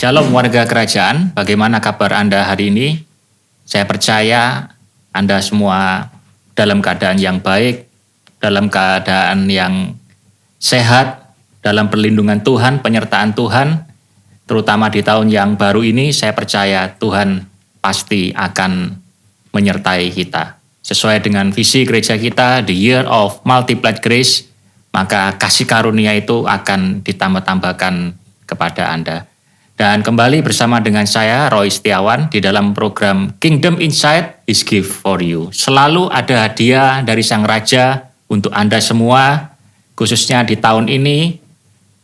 Shalom warga kerajaan, bagaimana kabar Anda hari ini? Saya percaya Anda semua dalam keadaan yang baik, dalam keadaan yang sehat, dalam perlindungan Tuhan, penyertaan Tuhan, terutama di tahun yang baru ini. Saya percaya Tuhan pasti akan menyertai kita. Sesuai dengan visi gereja kita, The Year of Multiplied Grace, maka kasih karunia itu akan ditambah-tambahkan kepada Anda. Dan kembali bersama dengan saya, Roy Setiawan, di dalam program Kingdom Insight is Gift for You. Selalu ada hadiah dari Sang Raja untuk Anda semua, khususnya di tahun ini,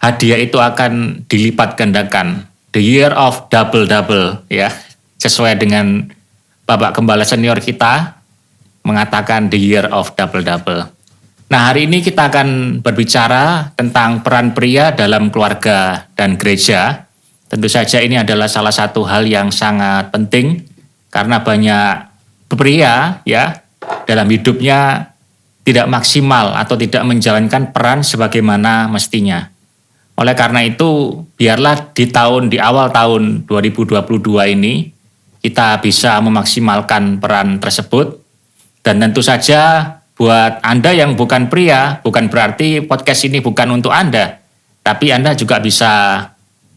hadiah itu akan dilipat gandakan. The Year of Double-Double, ya. Sesuai dengan Bapak Gembala Senior kita, mengatakan The Year of Double-Double. Nah, hari ini kita akan berbicara tentang peran pria dalam keluarga dan gereja. Tentu saja ini adalah salah satu hal yang sangat penting karena banyak pria ya dalam hidupnya tidak maksimal atau tidak menjalankan peran sebagaimana mestinya. Oleh karena itu, biarlah di awal tahun 2022 ini kita bisa memaksimalkan peran tersebut. Dan tentu saja buat Anda yang bukan pria, bukan berarti podcast ini bukan untuk Anda, tapi Anda juga bisa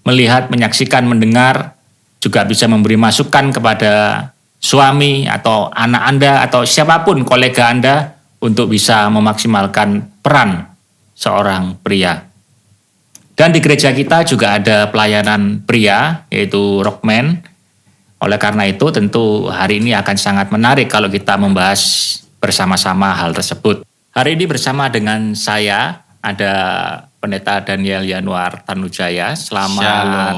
melihat, menyaksikan, mendengar, juga bisa memberi masukan kepada suami atau anak Anda atau siapapun kolega Anda untuk bisa memaksimalkan peran seorang pria. Dan di gereja kita juga ada pelayanan pria, yaitu Rockman. Oleh karena itu tentu hari ini akan sangat menarik kalau kita membahas bersama-sama hal tersebut. Hari ini bersama dengan saya ada Pendeta Daniel Yanuar Tanujaya. Selamat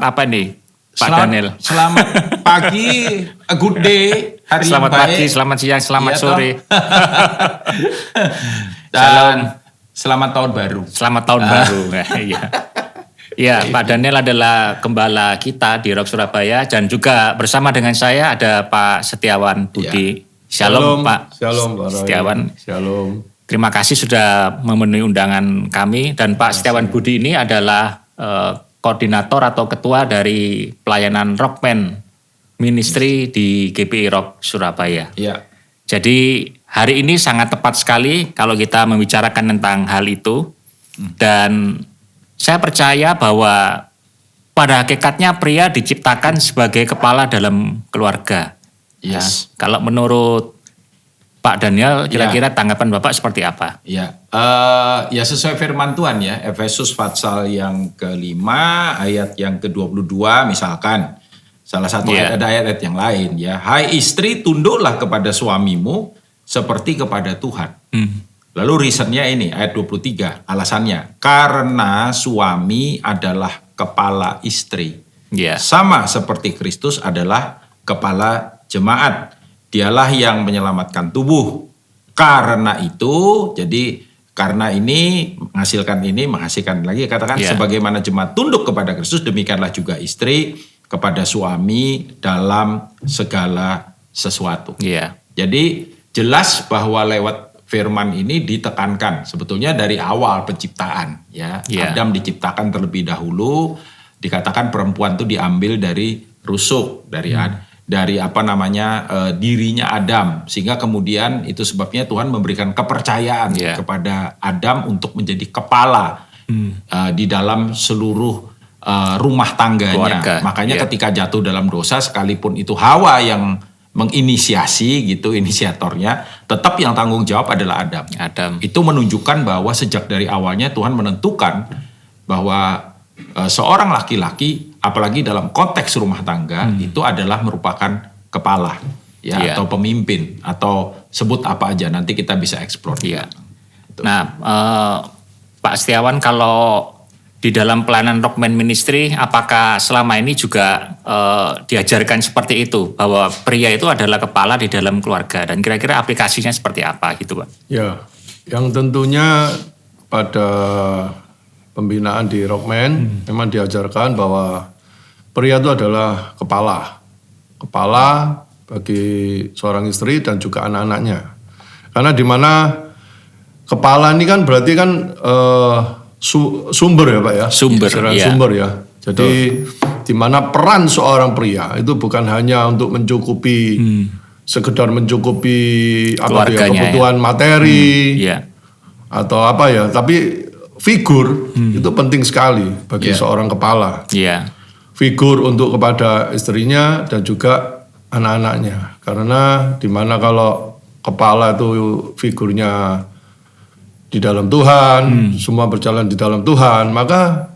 apa nih Pak Daniel? Selamat pagi, a good day, hari selamat yang baik. Pagi, selamat siang, selamat sore. Dan selamat tahun baru. Selamat tahun baru. Iya. Ya, Pak Daniel adalah gembala kita di Rock Surabaya dan juga bersama dengan saya ada Pak Setiawan Budi. Ya. Shalom Pak. Shalom Pak Setiawan. Shalom. Terima kasih sudah memenuhi undangan kami dan Pak Setiawan Budi ini adalah koordinator atau ketua dari pelayanan Rockman Ministry di GPI Rock Surabaya. Ya. Jadi hari ini sangat tepat sekali kalau kita membicarakan tentang hal itu. Dan saya percaya bahwa pada hakikatnya pria diciptakan sebagai kepala dalam keluarga. Yes. Ya, kalau menurut Pak Daniel, kira-kira tanggapan Bapak seperti apa? Ya, ya sesuai firman Tuhan ya, Efesus pasal yang ke-5 ayat yang ke-22 misalkan. Salah satu ada ayat-ayat yang lain ya. Hai istri, tunduklah kepada suamimu seperti kepada Tuhan. Lalu reasonnya ini ayat 23, alasannya karena suami adalah kepala istri. Sama seperti Kristus adalah kepala jemaat. Dialah yang menyelamatkan tubuh. Karena itu, jadi karena ini menghasilkan lagi katakan sebagaimana jemaat tunduk kepada Kristus, demikianlah juga istri kepada suami dalam segala sesuatu. Jadi jelas bahwa lewat firman ini ditekankan sebetulnya dari awal penciptaan ya. Adam diciptakan terlebih dahulu, dikatakan perempuan itu diambil dari rusuk, dari dirinya Adam, sehingga kemudian itu sebabnya Tuhan memberikan kepercayaan kepada Adam untuk menjadi kepala di dalam seluruh rumah tangganya. Keluarga. Makanya ketika jatuh dalam dosa, sekalipun itu Hawa yang menginisiasi gitu, inisiatornya, tetap yang tanggung jawab adalah Adam. Itu menunjukkan bahwa sejak dari awalnya Tuhan menentukan bahwa seorang laki-laki, apalagi dalam konteks rumah tangga, itu adalah merupakan kepala atau pemimpin atau sebut apa aja, nanti kita bisa eksplor. Nah, Pak Setiawan, kalau di dalam pelayanan Rockman Ministry, apakah selama ini juga diajarkan seperti itu, bahwa pria itu adalah kepala di dalam keluarga, dan kira-kira aplikasinya seperti apa gitu Pak? Ya, yang tentunya pada pembinaan di Rockman memang diajarkan bahwa pria itu adalah kepala bagi seorang istri dan juga anak-anaknya. Karena di mana kepala ini kan berarti kan sumber ya Pak ya. Sumber, iya. Sumber ya. Jadi di mana peran seorang pria itu bukan hanya untuk mencukupi sekedar mencukupi apa ya, kebutuhan materi atau apa ya, tapi figur itu penting sekali bagi seorang kepala. Figur untuk kepada istrinya dan juga anak-anaknya. Karena di mana kalau kepala itu figurnya di dalam Tuhan, semua berjalan di dalam Tuhan, maka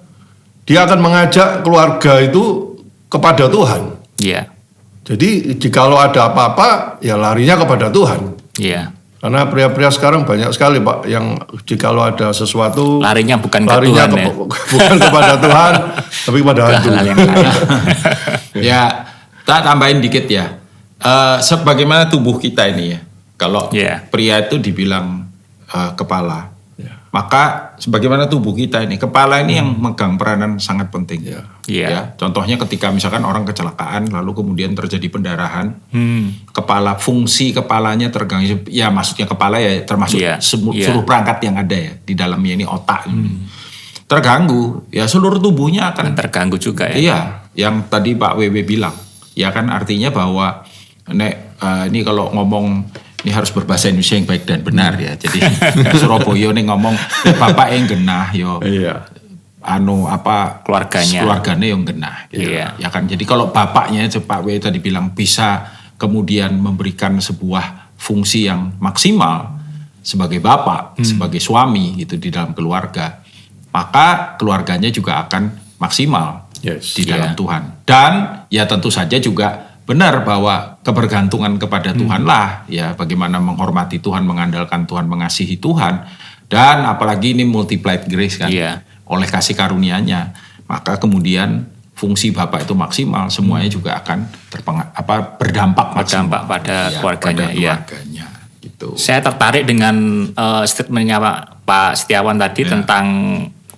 dia akan mengajak keluarga itu kepada Tuhan. Jadi jikalau ada apa-apa, ya larinya kepada Tuhan. Karena pria-pria sekarang banyak sekali Pak, yang jikalau ada sesuatu larinya bukan ke Tuhan bukan kepada Tuhan, tapi kepada hantu. Ya, tak tambahin dikit ya. Sebagaimana tubuh kita ini ya, kalau pria itu dibilang kepala, maka sebagaimana tubuh kita ini, kepala ini yang megang peranan sangat penting. Ya, contohnya ketika misalkan orang kecelakaan lalu kemudian terjadi pendarahan, kepala, fungsi kepalanya terganggu. Ya maksudnya kepala ya termasuk seluruh perangkat yang ada ya di dalamnya ini, otak terganggu, ya seluruh tubuhnya akan terganggu juga ya. Iya, yang tadi Pak WW bilang, ya kan artinya bahwa ini kalau ngomong ini harus berbahasa Indonesia yang baik dan benar ya. Jadi Surabaya nih ngomong bapak yang genah yo. Keluarganya yang genah gitu. Ya kan. Jadi kalau bapaknya Pak W tadi bilang bisa kemudian memberikan sebuah fungsi yang maksimal sebagai bapak, sebagai suami gitu di dalam keluarga, maka keluarganya juga akan maksimal di dalam Tuhan. Dan ya tentu saja juga benar bahwa kebergantungan kepada Tuhan lah, ya bagaimana menghormati Tuhan, mengandalkan Tuhan, mengasihi Tuhan, dan apalagi ini multiplied grace kan, oleh kasih karunia-Nya, maka kemudian fungsi Bapak itu maksimal, semuanya juga akan berdampak pada keluarganya. Gitu. Saya tertarik dengan statementnya Pak Setiawan tadi tentang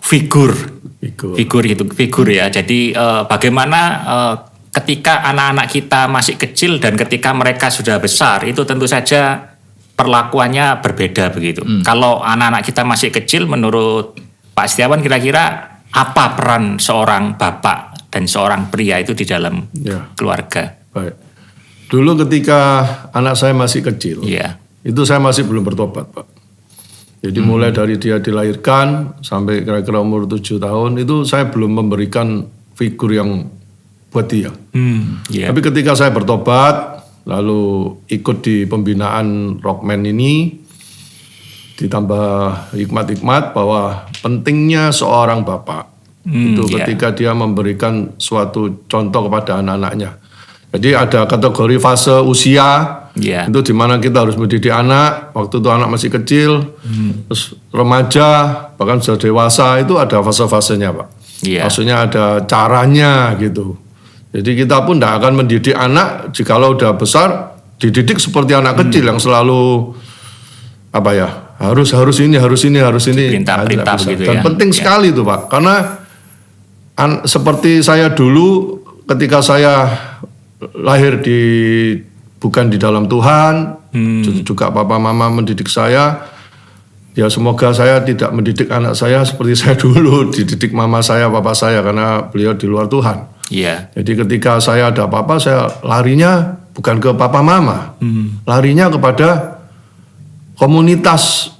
figur ya. Jadi bagaimana ketika anak-anak kita masih kecil dan ketika mereka sudah besar, itu tentu saja perlakuannya berbeda begitu. Kalau anak-anak kita masih kecil, menurut Pak Setiawan kira-kira apa peran seorang bapak dan seorang pria itu di dalam keluarga? Baik. Dulu ketika anak saya masih kecil, itu saya masih belum bertobat Pak. Jadi mulai dari dia dilahirkan sampai kira-kira umur 7 tahun, itu saya belum memberikan figur yang buat dia. Tapi ketika saya bertobat, lalu ikut di pembinaan Rockman ini, ditambah hikmat-hikmat bahwa pentingnya seorang bapak itu ketika dia memberikan suatu contoh kepada anak-anaknya. Jadi ada kategori fase usia, itu di mana kita harus mendidik anak, waktu itu anak masih kecil, terus remaja, bahkan sudah dewasa, itu ada fase-fasenya Pak. Maksudnya ada caranya gitu. Jadi kita pun tidak akan mendidik anak jikalau udah besar dididik seperti anak kecil yang selalu harus ini perintah begitu. Dan penting sekali itu Pak, karena seperti saya dulu ketika saya lahir bukan di dalam Tuhan, juga papa mama mendidik saya. Ya semoga saya tidak mendidik anak saya seperti saya dulu dididik mama saya, papa saya, karena beliau di luar Tuhan. Jadi ketika saya ada apa-apa, saya larinya bukan ke papa mama, larinya kepada komunitas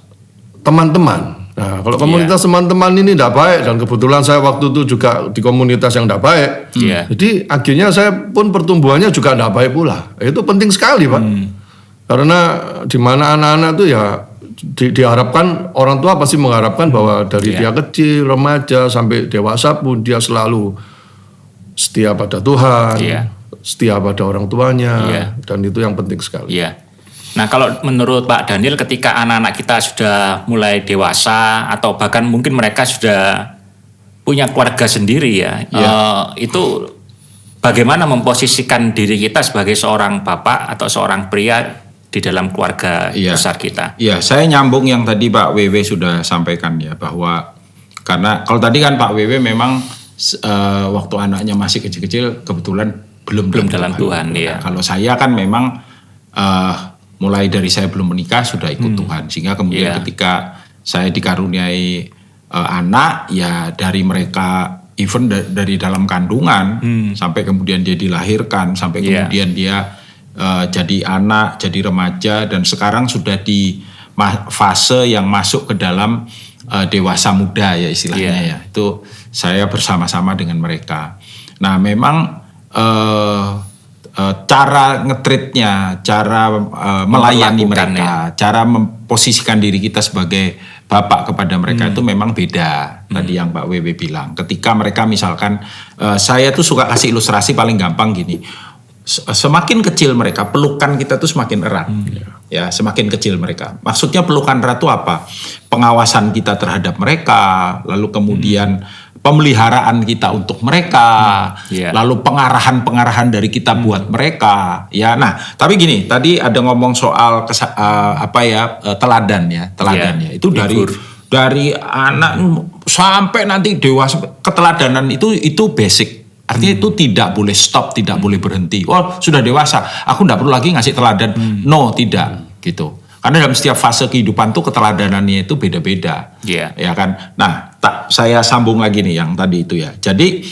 teman-teman. Nah kalau komunitas teman-teman ini tidak baik, dan kebetulan saya waktu itu juga di komunitas yang tidak baik, jadi akhirnya saya pun pertumbuhannya juga tidak baik pula. Itu penting sekali Pak, karena di mana anak-anak itu ya diharapkan, orang tua pasti mengharapkan bahwa dari dia kecil, remaja sampai dewasa pun dia selalu setia pada Tuhan, setia pada orang tuanya, dan itu yang penting sekali. Nah kalau menurut Pak Daniel, ketika anak-anak kita sudah mulai dewasa atau bahkan mungkin mereka sudah punya keluarga sendiri itu bagaimana memposisikan diri kita sebagai seorang bapak atau seorang pria di dalam keluarga besar kita? Iya, saya nyambung yang tadi Pak WW sudah sampaikan ya, bahwa karena kalau tadi kan Pak WW memang waktu anaknya masih kecil-kecil kebetulan belum dalam Tuhan. Kalau saya kan memang mulai dari saya belum menikah sudah ikut Tuhan, sehingga kemudian ketika saya dikaruniai anak ya dari mereka even dari dalam kandungan sampai kemudian dia dilahirkan sampai kemudian dia jadi anak, jadi remaja dan sekarang sudah di fase yang masuk ke dalam dewasa muda ya istilahnya ya. Itu saya bersama-sama dengan mereka. Nah memang cara nge-treatnya, cara melayani mereka, cara memposisikan diri kita sebagai bapak kepada mereka itu memang beda. Tadi yang Pak WW bilang. Ketika mereka misalkan, saya tuh suka kasih ilustrasi paling gampang gini. Semakin kecil mereka, pelukan kita tuh semakin erat. Ya, semakin kecil mereka. Maksudnya pelukan erat itu apa? Pengawasan kita terhadap mereka, lalu kemudian pemeliharaan kita untuk mereka, lalu pengarahan dari kita buat mereka, ya. Nah, tapi gini, tadi ada ngomong soal teladan ya. Itu dari anak sampai nanti dewasa, keteladanan itu basic. Artinya itu tidak boleh stop, tidak boleh berhenti. Oh, sudah dewasa, aku enggak perlu lagi ngasih teladan. No, tidak, gitu. Karena dalam setiap fase kehidupan tuh keteladanannya itu beda-beda, ya kan. Nah, saya sambung lagi nih yang tadi itu ya. Jadi,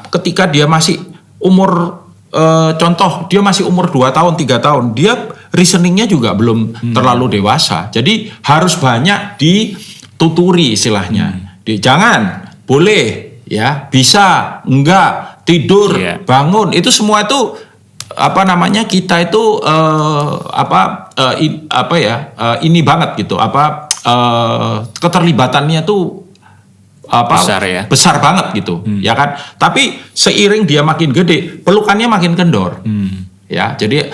ketika dia masih umur, contoh dia masih umur 2 tahun, 3 tahun, dia reasoningnya juga belum terlalu dewasa. Jadi harus banyak dituturi istilahnya. Jangan, boleh, ya, bisa, enggak, tidur, bangun, itu semua itu kita itu ini banget gitu, keterlibatannya tuh besar banget gitu, ya kan. Tapi seiring dia makin gede, pelukannya makin kendor, ya. Jadi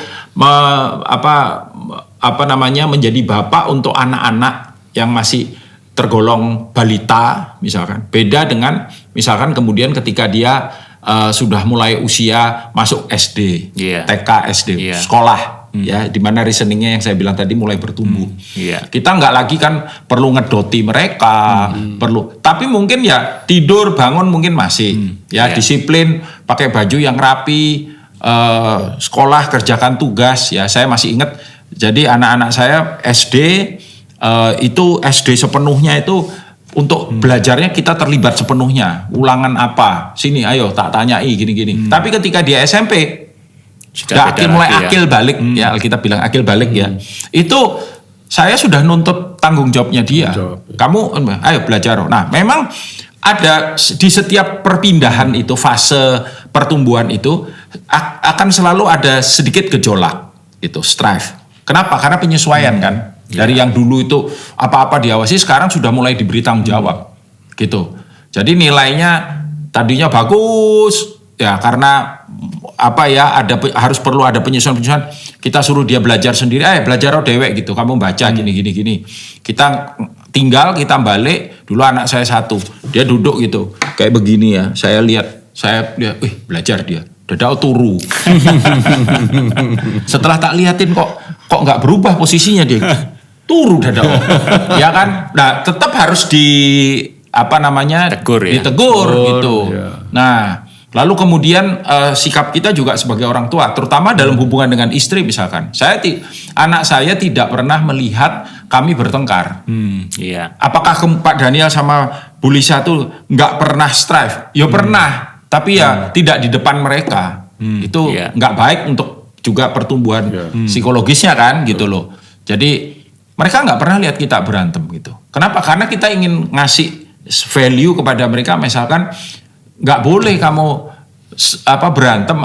menjadi bapak untuk anak-anak yang masih tergolong balita misalkan, beda dengan misalkan kemudian ketika dia sudah mulai usia masuk SD, TK, SD, sekolah, ya, di mana reasoningnya yang saya bilang tadi mulai bertumbuh. Kita nggak lagi kan perlu ngedoti mereka, tapi mungkin ya tidur, bangun mungkin masih, disiplin, pakai baju yang rapi, sekolah, kerjakan tugas, ya. Saya masih ingat, jadi anak-anak saya SD itu SD sepenuhnya itu. Untuk belajarnya kita terlibat sepenuhnya. Ulangan apa? Sini ayo tak tanyai gini-gini. Tapi ketika dia SMP sudah mulai akil balik ya, kita bilang akil balik ya. Itu saya sudah nuntut tanggung jawabnya dia. Kamu ayo belajar. Nah, memang ada di setiap perpindahan itu, fase pertumbuhan itu akan selalu ada sedikit gejolak itu, strife. Kenapa? Karena penyesuaian kan. Dari yang dulu itu apa-apa diawasi, sekarang sudah mulai diberi tanggung jawab, gitu. Jadi nilainya tadinya bagus, ya karena harus perlu ada penyesuaian. Kita suruh dia belajar sendiri, belajar dewek gitu. Kamu baca gini. Kita tinggal, kita balik. Dulu anak saya 1, dia duduk gitu, kayak begini ya. Saya lihat, belajar dia. Dadao turu. Setelah tak liatin kok nggak berubah posisinya dia. Turu dadao. Ya kan? Nah, tetap harus ditegur gitu. Nah, lalu kemudian sikap kita juga sebagai orang tua, terutama dalam hubungan dengan istri misalkan. Anak saya tidak pernah melihat kami bertengkar. Apakah Pak Daniel sama Bu Lisa tuh nggak pernah strife? Ya pernah, tapi ya tidak di depan mereka. Itu nggak baik untuk juga pertumbuhan psikologisnya kan, gitu loh. Jadi mereka nggak pernah lihat kita berantem gitu. Kenapa? Karena kita ingin ngasih value kepada mereka. Misalkan nggak boleh kamu berantem,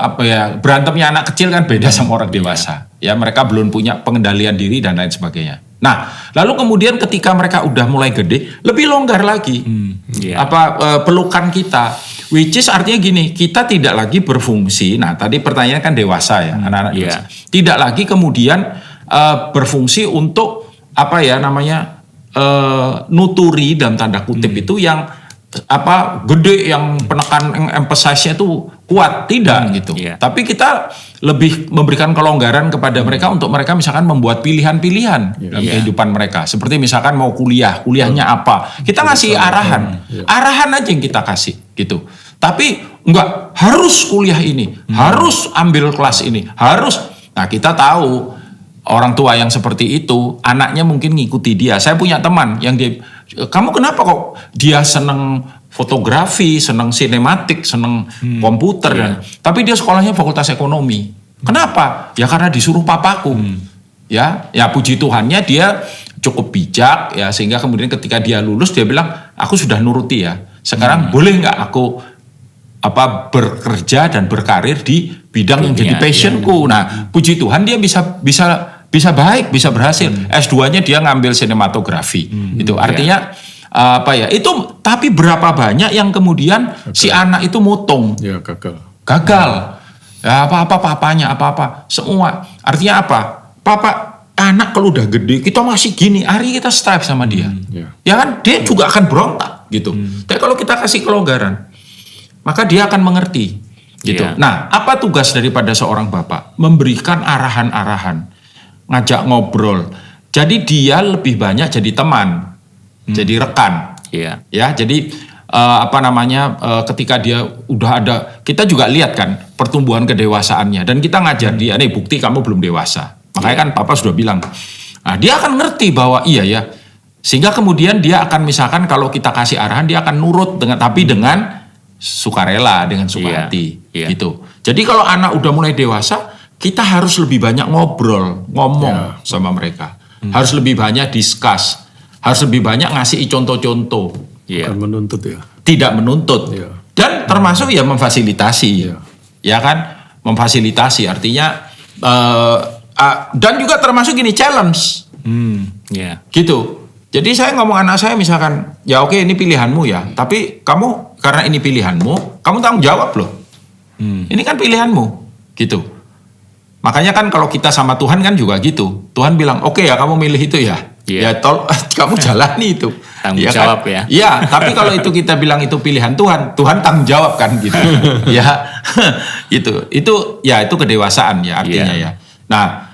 berantemnya anak kecil kan beda sama orang dewasa. Ya, mereka belum punya pengendalian diri dan lain sebagainya. Nah, lalu kemudian ketika mereka udah mulai gede, lebih longgar lagi. Pelukan kita, which is artinya gini, kita tidak lagi berfungsi. Nah, tadi pertanyaan kan dewasa ya, anak-anak dewasa. Tidak lagi kemudian berfungsi untuk nuturi dalam tanda kutip itu yang gede, yang penekan emphasize-nya itu kuat, tidak gitu. Tapi kita lebih memberikan kelonggaran kepada mereka untuk mereka misalkan membuat pilihan-pilihan dalam kehidupan mereka. Seperti misalkan mau kuliahnya apa, kita ngasih arahan aja yang kita kasih gitu. Tapi enggak harus kuliah ini, harus ambil kelas ini, harus. Nah, kita tahu orang tua yang seperti itu, anaknya mungkin ngikuti dia. Saya punya teman yang kamu kenapa kok dia seneng fotografi, seneng sinematik, seneng komputer dan tapi dia sekolahnya fakultas ekonomi. Kenapa? Ya karena disuruh papaku. Ya puji Tuhannya dia cukup bijak ya sehingga kemudian ketika dia lulus dia bilang aku sudah nuruti ya. Sekarang boleh nggak aku bekerja dan berkarir di bidang yang jadi passionku. Nah, puji Tuhan dia bisa baik, bisa berhasil. S2-nya dia ngambil sinematografi. Itu artinya itu tapi berapa banyak yang kemudian si anak itu motong. Ya, gagal. Ya apa-apa papanya, apa-apa semua. Artinya apa? Anak kalau udah gede kita masih gini, hari kita strive sama dia. Ya kan dia juga akan berontak gitu. Tapi kalau kita kasih kelonggaran, maka dia akan mengerti gitu. Nah, apa tugas daripada seorang bapak? Memberikan arahan-arahan, ngajak ngobrol. Jadi dia lebih banyak jadi teman, jadi rekan. Ya, jadi ketika dia udah ada, kita juga lihat kan pertumbuhan kedewasaannya dan kita ngajar dia, nih bukti kamu belum dewasa. Makanya kan papa sudah bilang, nah, dia akan ngerti bahwa iya ya, sehingga kemudian dia akan misalkan kalau kita kasih arahan dia akan nurut tapi dengan sukarela, dengan suka hati gitu. Jadi kalau anak udah mulai dewasa, kita harus lebih banyak ngomong sama mereka, harus lebih banyak discuss, harus lebih banyak ngasih contoh-contoh. Bukan menuntut ya. Tidak menuntut. Dan termasuk ya memfasilitasi. Ya kan? Memfasilitasi artinya dan juga termasuk gini challenge. Gitu. Jadi saya ngomong anak saya misalkan, ya oke ini pilihanmu ya, tapi kamu karena ini pilihanmu, kamu tanggung jawab loh. Ini kan pilihanmu, gitu. Makanya kan kalau kita sama Tuhan kan juga gitu. Tuhan bilang, oke ya kamu milih itu ya. Ya kamu jalani itu. Tanggung jawab kan? Iya, tapi kalau itu kita bilang itu pilihan Tuhan, Tuhan tanggung jawab kan gitu. Ya, itu kedewasaan ya artinya ya. Nah,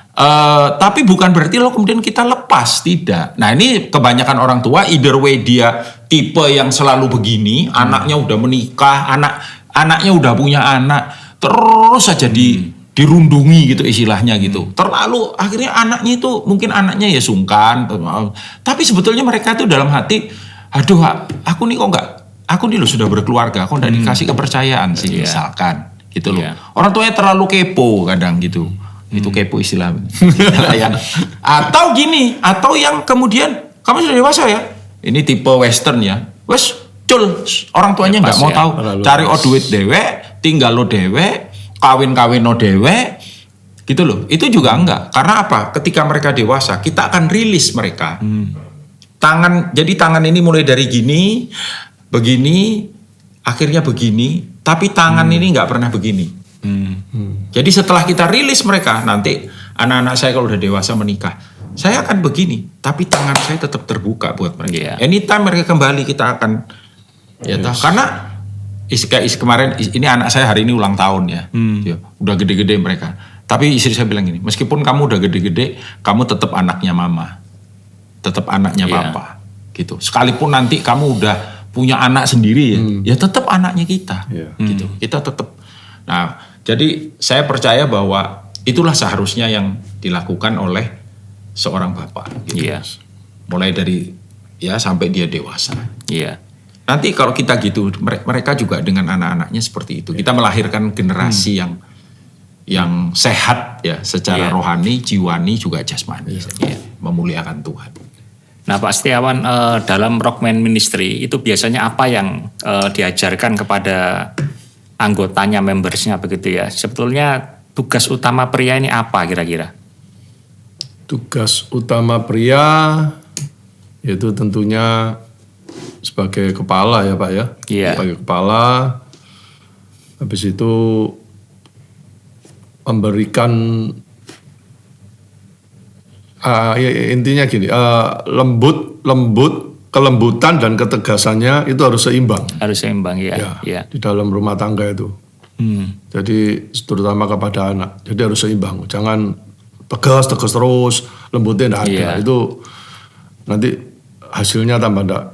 tapi bukan berarti lo kemudian kita lepas, tidak. Nah ini kebanyakan orang tua, either way dia tipe yang selalu begini, anaknya udah menikah, anaknya udah punya anak, terus saja dirundungi gitu istilahnya gitu. Terlalu akhirnya anaknya itu mungkin anaknya ya sungkan, tapi sebetulnya mereka tuh dalam hati, aduh aku nih kok enggak, aku nih lo sudah berkeluarga, kok enggak dikasih kepercayaan sih misalkan gitu loh. Orang tuanya terlalu kepo kadang gitu. Itu kepo istilah. Atau gini, atau yang kemudian kamu sudah dewasa ya. Ini tipe western ya. Wes cul, orang tuanya nggak mau tahu. Cari duit dewe, tinggal lo dewe, kawin no dewe, gitu loh. Itu juga enggak. Karena apa? Ketika mereka dewasa, kita akan rilis mereka. Jadi tangan ini mulai dari gini, begini, akhirnya begini. Tapi tangan ini nggak pernah begini. Jadi setelah kita rilis mereka, nanti anak-anak saya kalau udah dewasa menikah, saya akan begini, tapi tangan saya tetap terbuka buat mereka. Anytime mereka kembali kita akan, karena kemarin ini anak saya hari ini ulang tahun ya, udah gede-gede mereka. Tapi istri saya bilang gini, meskipun kamu udah gede-gede, kamu tetap anaknya mama, tetap anaknya papa, gitu. Sekalipun nanti kamu udah punya anak sendiri ya tetap anaknya kita, gitu. Kita tetap. Nah, jadi saya percaya bahwa itulah seharusnya yang dilakukan oleh seorang bapak. Gitu. Mulai dari sampai dia dewasa. Nanti kalau kita gitu, mereka juga dengan anak-anaknya seperti itu. Kita melahirkan generasi yang sehat ya, secara rohani, jiwani juga jasmani, memuliakan Tuhan. Nah Pak Setiawan, dalam Rockman Ministry itu biasanya apa yang diajarkan kepada anggotanya, membersnya begitu ya? Sebetulnya tugas utama pria ini apa kira-kira? Tugas utama pria yaitu tentunya sebagai kepala ya Pak ya. Sebagai kepala, habis itu memberikan intinya gini, kelembutan dan ketegasannya itu harus seimbang. Harus seimbang ya. Di dalam rumah tangga itu. Jadi terutama kepada anak. Jadi harus seimbang. Jangan tegas terus, lembutnya tidak ada. Itu nanti hasilnya tambah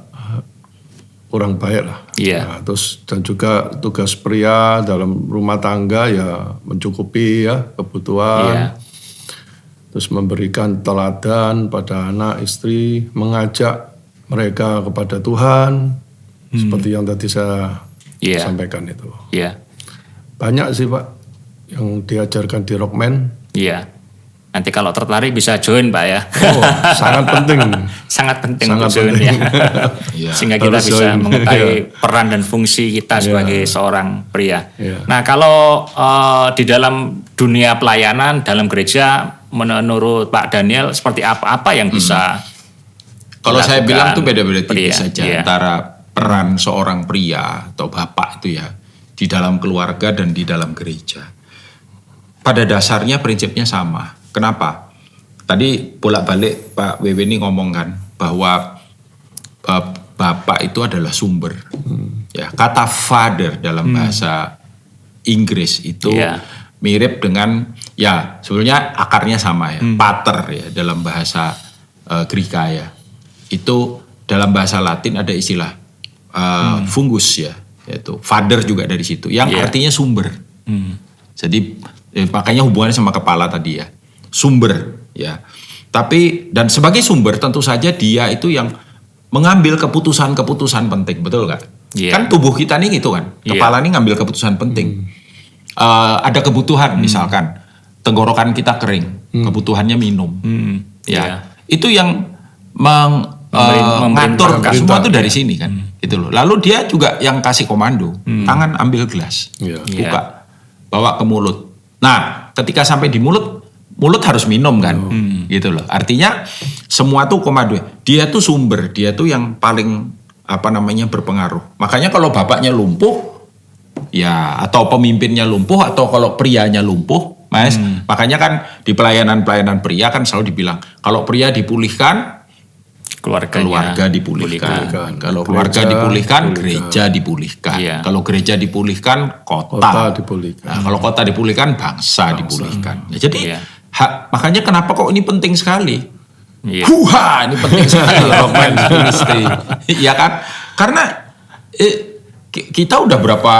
kurang baik lah. Nah, terus dan juga tugas pria dalam rumah tangga ya mencukupi ya kebutuhan. Terus memberikan teladan pada anak istri, mengajak mereka kepada Tuhan, seperti yang tadi saya Iya. sampaikan itu. Iya. Banyak sih Pak yang diajarkan di Rockman. Iya. Nanti kalau tertarik bisa join Pak ya. Oh, sangat penting. Sangat penting Sangat untuk join penting. ya. Iya. Sehingga kita Harus bisa join. mengetahui Iya. peran dan fungsi kita sebagai seorang pria. Iya. Nah kalau di dalam dunia pelayanan dalam gereja, menurut Pak Daniel seperti apa yang bisa Kalau saya dilakukan bilang tuh beda-beda pria? tipis saja Iya. antara peran seorang pria atau bapak itu ya di dalam keluarga dan di dalam gereja. Pada dasarnya prinsipnya sama. Kenapa? Tadi bolak-balik Pak Wewe ini ngomong kan bahwa bapak itu adalah sumber. Ya, kata father dalam bahasa Inggris itu Iya. mirip dengan ya sebenarnya akarnya sama ya, pater ya dalam bahasa Greka ya. Itu dalam bahasa Latin ada istilah fungus ya, yaitu father juga dari situ, yang Iya. artinya sumber. Jadi makanya hubungannya sama kepala tadi ya, sumber ya. Tapi dan sebagai sumber tentu saja dia itu yang mengambil keputusan-keputusan penting, betul nggak? Iya. Kan tubuh kita nih gitu kan, Iya. kepala ini ngambil keputusan penting. Ada kebutuhan misalkan tenggorokan kita kering, kebutuhannya minum. Ya, Iya. itu yang memerintahkan. mengatur semua itu dari sini kan, gitu loh. Lalu dia juga yang kasih komando, tangan ambil gelas, Iya. buka, bawa ke mulut. Nah, ketika sampai di mulut harus minum kan, gitu loh. Artinya semua tuh komando. Dia tuh sumber, dia tuh yang paling berpengaruh. Makanya kalau bapaknya lumpuh, ya atau pemimpinnya lumpuh atau kalau prianya lumpuh, Mas, makanya kan di pelayanan pria kan selalu dibilang kalau pria dipulihkan, keluarga dipulihkan. Kalau keluarga dipulihkan, gereja dipulihkan. Iya. Kalau gereja dipulihkan, Kota kota. dipulihkan. Nah, kalau kota dipulihkan, bangsa dipulihkan. Nah, jadi Iya. makanya kenapa kok ini penting sekali? Iya. Huha, ini penting sekali Rockman Ministry. Iya kan? Karena kita udah berapa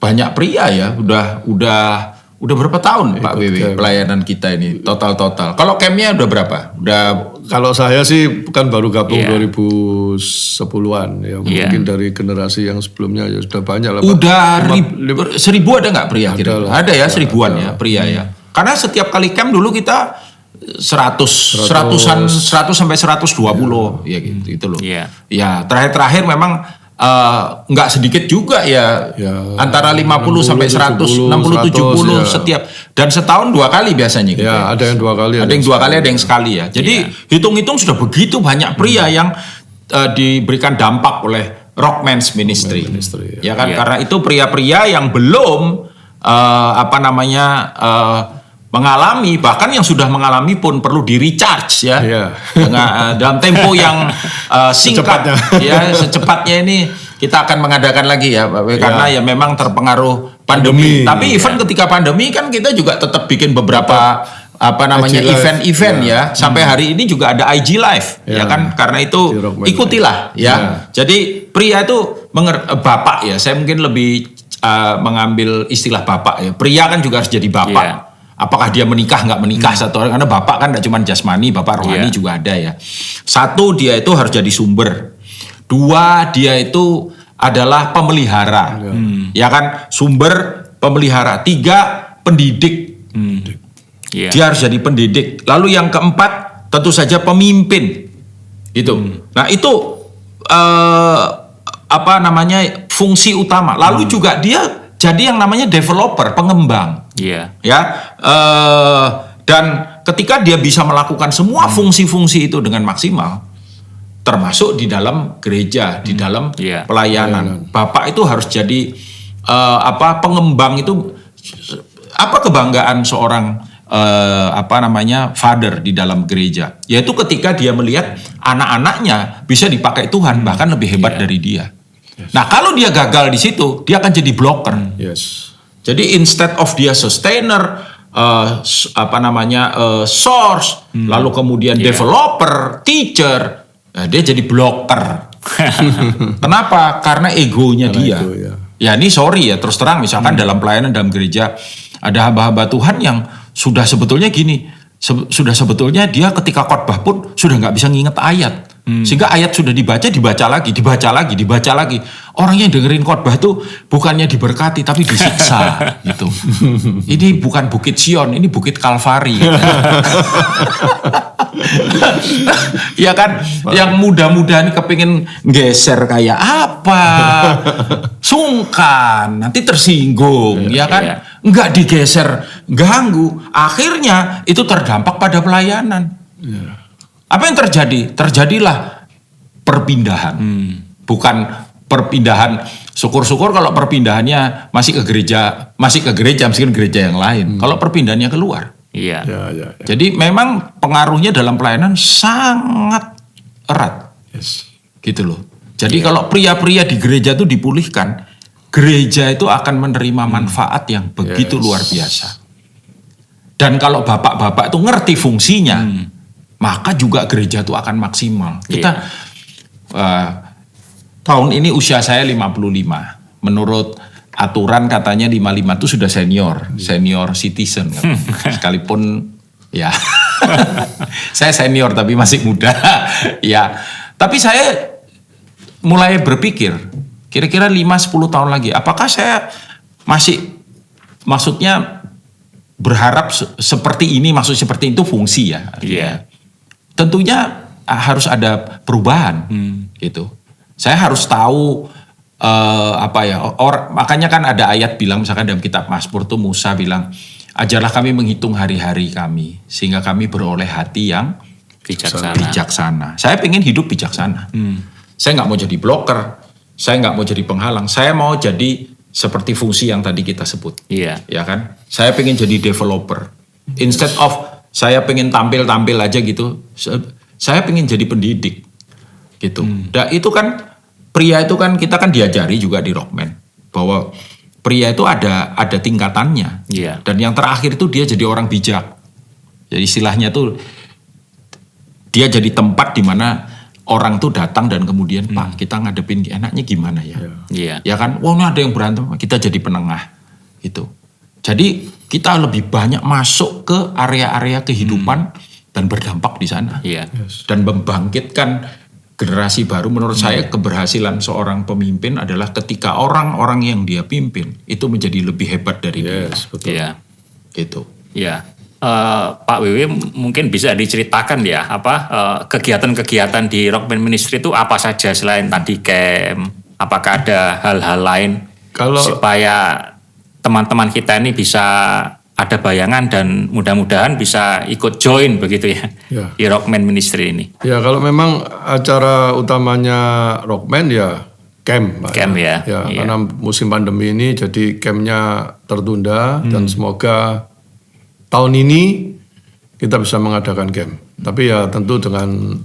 banyak pria ya, udah berapa tahun Pak Wewe pelayanan kita ini total. Kalau campnya udah berapa? Udah Kalau saya sih kan baru gabung Iya. 2010-an ya, mungkin dari generasi yang sebelumnya ya sudah banyak lah Pak. udah 1000 ada nggak pria kira-kira? lah. Ada ya, seribuan ya pria ya. Karena setiap kali camp dulu kita 100 sampai 120 ya gitu loh. Iya. Ya terakhir memang nggak sedikit juga ya, Ya, antara 50 sampai 100, 60, 70 ya. setiap, dan setahun 2 kali biasanya gitu. Ya, ada yang 2 kali. Ada yang 2 kali, ada yang sekali ya. Jadi hitung-hitung sudah begitu banyak pria yang diberikan dampak oleh Rockman's Ministry. Ministry, Ya kan, Iya. karena itu pria-pria yang belum mengalami, bahkan yang sudah mengalami pun perlu di recharge ya, Iya. dengan dalam tempo yang singkat secepatnya ini kita akan mengadakan lagi ya Pak W, karena ya memang terpengaruh pandemi. Tapi even ketika pandemi kan kita juga tetap bikin beberapa IG Live. event-event ya. Sampai hari ini juga ada IG Live ya kan, karena itu Di Rockman ikutilah ya. Jadi pria itu bapak ya, saya mungkin lebih mengambil istilah bapak ya. Pria kan juga harus jadi bapak. Iya. Apakah dia menikah nggak menikah satu orang, karena bapak kan nggak cuma jasmani, bapak rohani Iya. juga ada ya. 1, dia itu harus jadi sumber. 2, dia itu adalah pemelihara, ya kan, sumber pemelihara. 3, pendidik, Iya. dia harus jadi pendidik. Lalu yang keempat tentu saja pemimpin, gitu. Nah itu fungsi utama. Lalu juga dia jadi yang namanya developer, pengembang. Iya. Ya, dan ketika dia bisa melakukan semua fungsi-fungsi itu dengan maksimal, termasuk di dalam gereja, di dalam Iya. pelayanan, bapak itu harus jadi pengembang. Itu apa kebanggaan seorang father di dalam gereja, yaitu ketika dia melihat anak-anaknya bisa dipakai Tuhan, bahkan lebih hebat dari dia. Nah, kalau dia gagal di situ, dia akan jadi blocker. Yes. Jadi instead of dia sustainer, source, lalu kemudian developer, teacher, dia jadi blocker. Kenapa? Karena egonya dia. ego, ya. Ya ini sorry ya, terus terang misalkan dalam pelayanan dalam gereja ada hamba-hamba Tuhan yang sudah sebetulnya gini, sudah sebetulnya dia ketika khotbah pun sudah nggak bisa nginget ayat. Sehingga ayat sudah dibaca lagi. Orang yang dengerin khotbah itu bukannya diberkati tapi disiksa gitu. Ini bukan Bukit Sion, ini Bukit Kalvari. Ya kan, yang muda-muda ini kepingin geser kayak apa, sungkan, nanti tersinggung, ya kan, nggak digeser, ganggu, akhirnya itu terdampak pada pelayanan. Apa yang terjadi? Terjadilah perpindahan, bukan perpindahan. Syukur-syukur kalau perpindahannya masih ke gereja, meskipun gereja yang lain. Kalau perpindahannya keluar. Iya. Ya. Jadi memang pengaruhnya dalam pelayanan sangat erat. Gitu loh. Jadi kalau pria-pria di gereja itu dipulihkan, gereja itu akan menerima manfaat yang begitu luar biasa. Dan kalau bapak-bapak itu ngerti fungsinya, maka juga gereja itu akan maksimal. Kita tahun ini usia saya 55. Menurut aturan katanya 55 itu sudah senior citizen kan. Sekalipun ya saya senior tapi masih muda. Ya, tapi saya mulai berpikir kira-kira 5-10 tahun lagi apakah saya maksudnya berharap seperti ini, maksud seperti itu fungsi ya. Iya. Tentunya harus ada perubahan gitu. Saya harus tahu makanya kan ada ayat bilang misalkan dalam kitab Mazmur tuh Musa bilang, ajarlah kami menghitung hari-hari kami sehingga kami beroleh hati yang bijaksana. Saya pengen hidup bijaksana. Saya nggak mau jadi bloker, saya nggak mau jadi penghalang, saya mau jadi seperti fungsi yang tadi kita sebut. Iya. Ya kan? Saya pengen jadi developer. Instead of saya pengen tampil aja gitu, saya pengen jadi pendidik gitu. Dan itu kan pria itu kan kita kan diajari juga di Rockman bahwa pria itu ada tingkatannya. Iya. Dan yang terakhir itu dia jadi orang bijak. Jadi istilahnya tuh dia jadi tempat di mana orang tuh datang dan kemudian Pak kita ngadepin enaknya gimana ya? Iya. Ya kan, wah ini ada yang berantem, kita jadi penengah gitu. Jadi kita lebih banyak masuk ke area-area kehidupan dan berdampak di sana. Iya. Dan membangkitkan generasi baru. Menurut saya keberhasilan seorang pemimpin adalah ketika orang-orang yang dia pimpin itu menjadi lebih hebat dari dia. Betul. Iya. Gitu. Ya, Pak WW mungkin bisa diceritakan ya kegiatan-kegiatan di Rockman Ministry itu apa saja selain tadi camp? Apakah ada hal-hal lain supaya teman-teman kita ini bisa ada bayangan dan mudah-mudahan bisa ikut join begitu ya di Rockman Ministry ini? Ya kalau memang acara utamanya Rockman ya camp, Pak. Camp ya. Karena musim pandemi ini jadi campnya tertunda dan semoga tahun ini kita bisa mengadakan camp. Tapi ya tentu dengan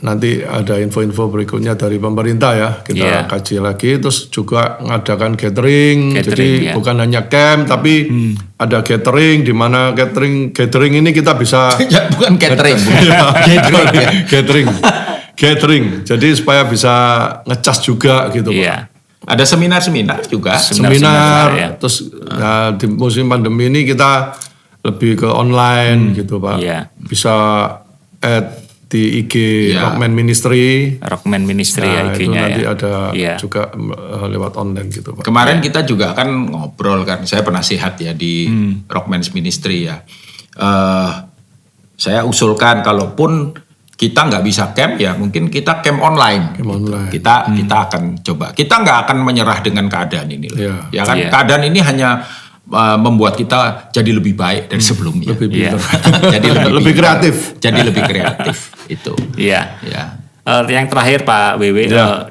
nanti ada info-info berikutnya dari pemerintah ya. Kita kaji lagi, terus juga mengadakan catering. Jadi bukan hanya camp tapi ada catering di mana catering ini kita bisa ya bukan catering. Catering. Jadi supaya bisa ngecas juga gitu, Pak. Ada seminar-seminar juga. Seminar terus di musim pandemi ini kita lebih ke online gitu, Pak. Bisa add di IG Rockman Ministry. Rockman Ministry ya IG-nya. Itu nanti ada juga lewat online gitu, Pak. Kemarin kita juga kan ngobrol kan, saya penasihat ya di Rockman Ministry ya. Saya usulkan kalaupun kita nggak bisa camp ya mungkin kita camp online. Kita akan coba. Kita nggak akan menyerah dengan keadaan ini. Ya kan keadaan ini hanya membuat kita jadi lebih baik dari sebelumnya. Jadi lebih kreatif. Jadi lebih kreatif itu. Iya. Yang terakhir Pak WW,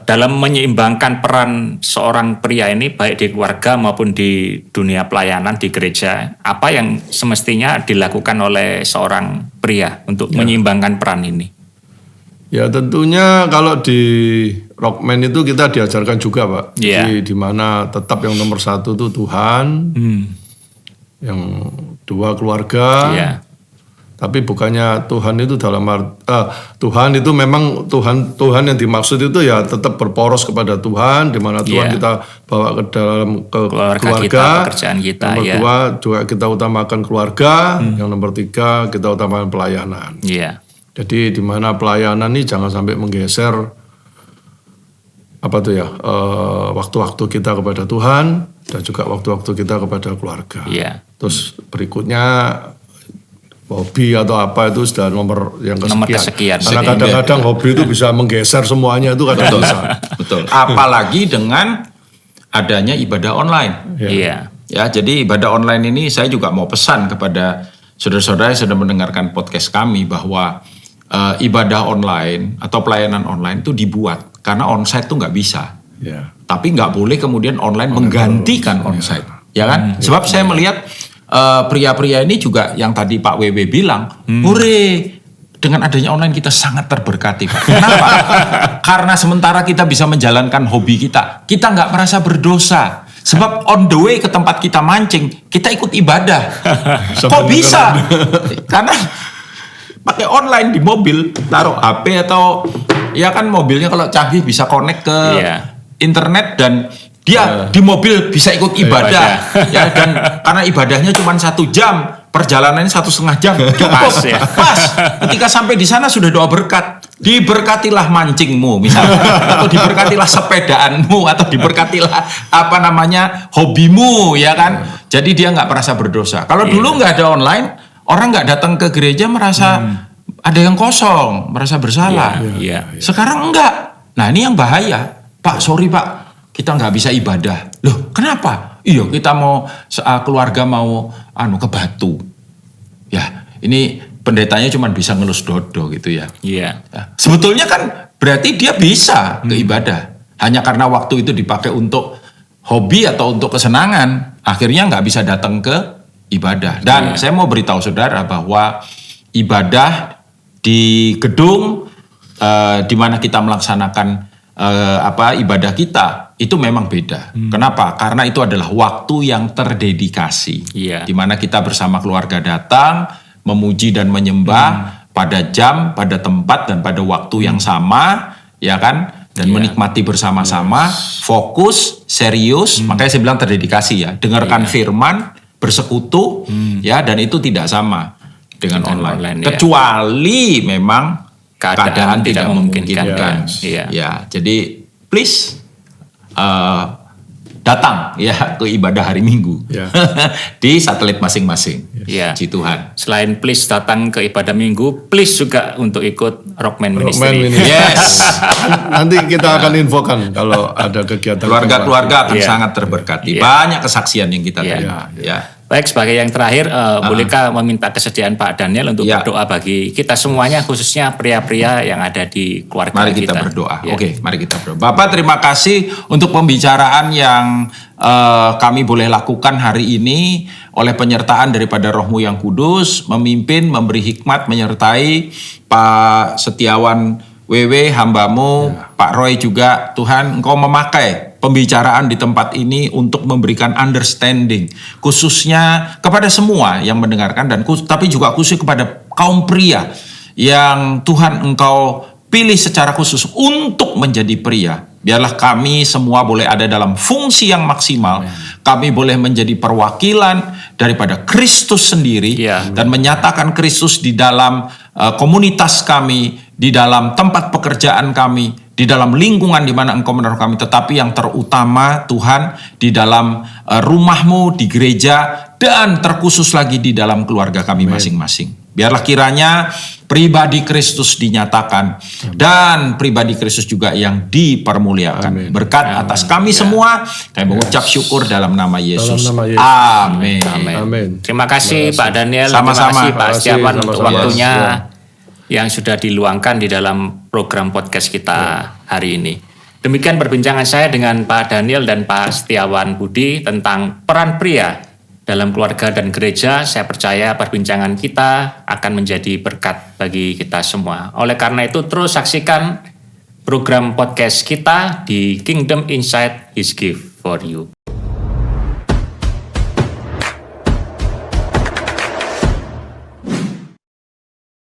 dalam menyeimbangkan peran seorang pria ini baik di keluarga maupun di dunia pelayanan di gereja, apa yang semestinya dilakukan oleh seorang pria untuk menyeimbangkan peran ini? Ya tentunya kalau di Rockman itu kita diajarkan juga, Pak. Jadi di mana tetap yang nomor satu itu Tuhan, yang dua keluarga. Tapi bukannya Tuhan itu Tuhan itu memang Tuhan yang dimaksud itu ya tetap berporos kepada Tuhan, di mana Tuhan kita bawa ke dalam keluarga kita, pekerjaan kita. Nomor dua juga kita utamakan keluarga. Yang nomor tiga kita utamakan pelayanan. Jadi di mana pelayanan ini jangan sampai menggeser waktu-waktu kita kepada Tuhan dan juga waktu-waktu kita kepada keluarga. Iya. Terus berikutnya hobi atau apa itu sudah nomor kesekian. Karena kadang-kadang hobi itu bisa menggeser semuanya, itu kadang bisa. Betul. Apalagi dengan adanya ibadah online. Iya. Ya, jadi ibadah online ini saya juga mau pesan kepada saudara-saudara yang sedang mendengarkan podcast kami bahwa ibadah online atau pelayanan online itu dibuat karena onsite itu nggak bisa. Ya. Tapi nggak boleh kemudian online menggantikan onsite, ya kan? Sebab saya melihat pria-pria ini juga yang tadi Pak WW bilang, hore, dengan adanya online kita sangat terberkati, Pak. Kenapa? Karena sementara kita bisa menjalankan hobi kita nggak merasa berdosa. Sebab on the way ke tempat kita mancing, kita ikut ibadah. Kok bisa? Karena pakai online di mobil, taruh HP atau ya kan mobilnya kalau canggih bisa connect ke internet dan dia di mobil bisa ikut ibadah. Ya, dan karena ibadahnya cuma 1 jam, perjalanannya 1,5 jam. Pas, ya. Pas. Ketika sampai di sana sudah doa berkat. Diberkatilah mancingmu misalnya, atau diberkatilah sepedaanmu, atau diberkatilah hobimu, ya kan. Jadi dia nggak merasa berdosa. Kalau dulu nggak ada online, orang nggak datang ke gereja merasa ada yang kosong, merasa bersalah. Sekarang enggak. Nah ini yang bahaya. Pak, sorry Pak, kita nggak bisa ibadah. Loh, kenapa? Iya, kita mau keluarga mau ke Batu. Ya, ini pendetanya cuma bisa ngelus dodo gitu ya. Iya. Ya, sebetulnya kan berarti dia bisa ke ibadah. Hanya karena waktu itu dipakai untuk hobi atau untuk kesenangan, akhirnya nggak bisa datang ke ibadah. Dan saya mau beritahu saudara bahwa ibadah di gedung di mana kita melaksanakan ibadah kita itu memang beda. Kenapa? Karena itu adalah waktu yang terdedikasi. Di mana kita bersama keluarga datang memuji dan menyembah pada jam, pada tempat dan pada waktu yang sama, ya kan? Dan menikmati bersama-sama, fokus, serius. Makanya saya bilang terdedikasi ya. Dengarkan firman, bersekutu, ya, dan itu tidak sama dengan online. Kecuali memang keadaan tidak memungkinkan. Ya, jadi please datang ya ke ibadah hari Minggu di satelit masing-masing. Puji Tuhan. Selain please datang ke ibadah Minggu, please juga untuk ikut Rockman Ministry. Yes. Nanti kita akan infokan kalau ada kegiatan. Keluarga-keluarga akan sangat terberkati. Banyak kesaksian yang kita terima. Baik, sebagai yang terakhir, bolehkah meminta kesediaan Pak Daniel untuk berdoa bagi kita semuanya, khususnya pria-pria yang ada di keluarga kita. Mari kita berdoa. Oke, mari kita berdoa. Bapak, terima kasih untuk pembicaraan yang kami boleh lakukan hari ini oleh penyertaan daripada Roh-Mu yang kudus, memimpin, memberi hikmat, menyertai Pak Setiawan WW, hamba-Mu, Pak Roy juga. Tuhan, Engkau memakai pembicaraan di tempat ini untuk memberikan understanding, khususnya kepada semua yang mendengarkan, dan tapi juga khusus kepada kaum pria yang Tuhan Engkau pilih secara khusus untuk menjadi pria. Biarlah kami semua boleh ada dalam fungsi yang maksimal. Kami boleh menjadi perwakilan daripada Kristus sendiri dan menyatakan Kristus di dalam komunitas kami, di dalam tempat pekerjaan kami, di dalam lingkungan di mana Engkau menaruh kami. Tetapi yang terutama Tuhan, di dalam rumah-Mu, di gereja, dan terkhusus lagi di dalam keluarga kami masing-masing. Biarlah kiranya pribadi Kristus dinyatakan dan pribadi Kristus juga yang dipermuliakan. Berkat atas kami semua, kami mengucap syukur dalam nama Yesus. Amin. Terima kasih Pak Daniel, sama-sama. terima kasih Pak Setiawan untuk waktunya yang sudah diluangkan di dalam program podcast kita hari ini. Demikian perbincangan saya dengan Pak Daniel dan Pak Setiawan Budi tentang peran pria dalam keluarga dan gereja. Saya percaya perbincangan kita akan menjadi berkat bagi kita semua. Oleh karena itu, terus saksikan program podcast kita di Kingdom Insight His Gift for You.